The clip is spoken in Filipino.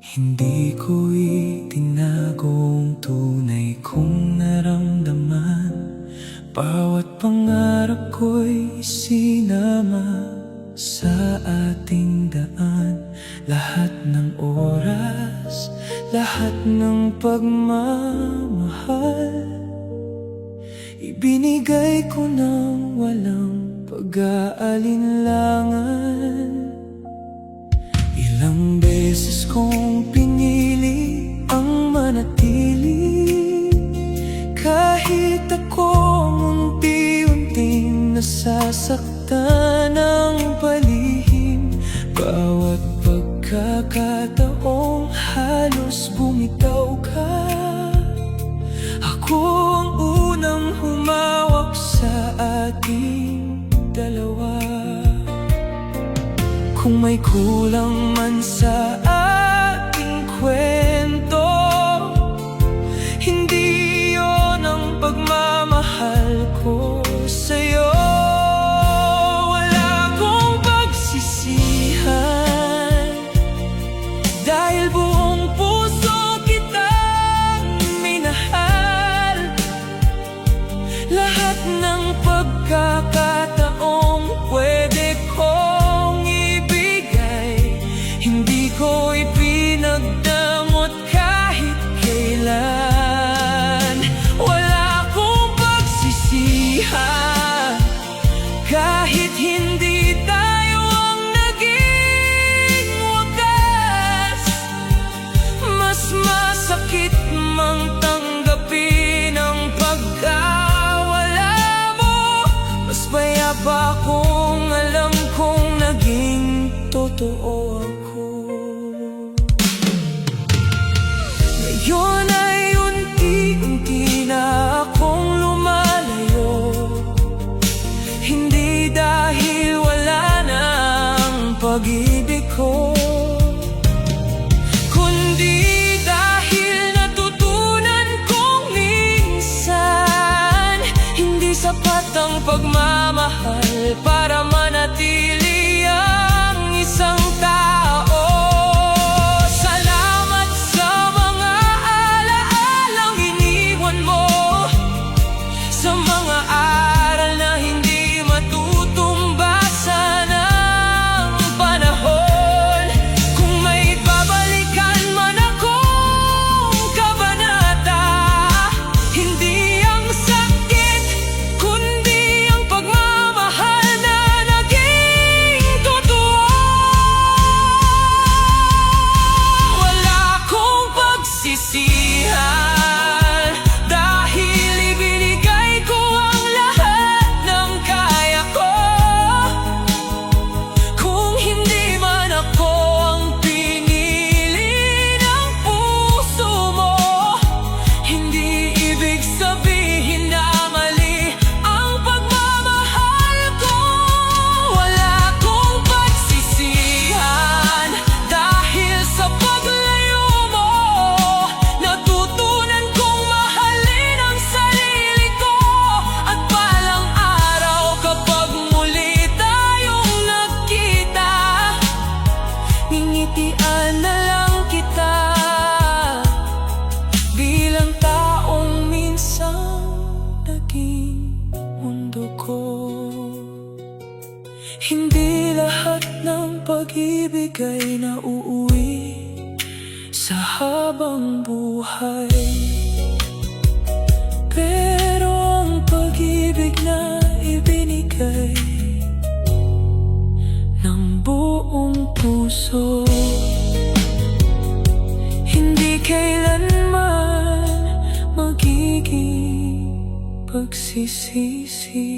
Hindi ko itinagong tunay kong naramdaman. Bawat pangarap ko'y isinama sa ating daan. Lahat ng oras, lahat ng pagmamahal, ibinigay ko ng walang pag-aalinlangan. Ilang beses kong pinili ang manatili, kahit akong unti-unting nasasaktan ng palihim. Bawat pagkakataong halos bumitaw ka, ako ang unang humawak sa ating dalawa. Kung may kulang man sa ating kwento, hindi yon ang pagmamahal ko sa'yo. Wala akong pagsisihan, dahil buong puso kitang minahal. Lahat ng pagkakataong pwede kong ibigay, hindi ko ipinagdamot kahit kailan. Wala akong pagsisihan, kahit hindi tayo ang naging wakas. Mas masakit mang tanggapin ang pagkawala mo. Mas payapa kung alam kong naging totoo ako. Ngayon ay unti-unti na akong lumalayo, hindi dahil wala nang pag-ibig ko, kundi dahil natutunan kong minsan hindi sapat ang pagmamahal para manatili ang isang tao. Salamat sa mga alaalang iniwan mo, sa mga aral na hindi matutumbasan ng panahon. Kung may babalikan man akong kabanata, hindi ang sakit, kundi ang pagmamahal na naging totoo. Wala akong pagsisihan, dahil ibinigay ko ang lahat ng kaya ko. Kung hindi man ako ang pinili ng puso mo, hindi ibig sabihin na mali ang pagmamahal ko. Wala akong pagsisihan, dahil sa paglayo mo, natutunan kong mahalin ang sarili ko. At balang araw, kapag muli tayong nagkita, ngingitian na lang kita, bilang taong minsang naging mundo ko. Hindi lahat ng pag-ibig ay nauuwi sa habang buhay, pero ang pag-ibig na ibinigay ng buong puso, hindi kailanman magiging pagsisisi.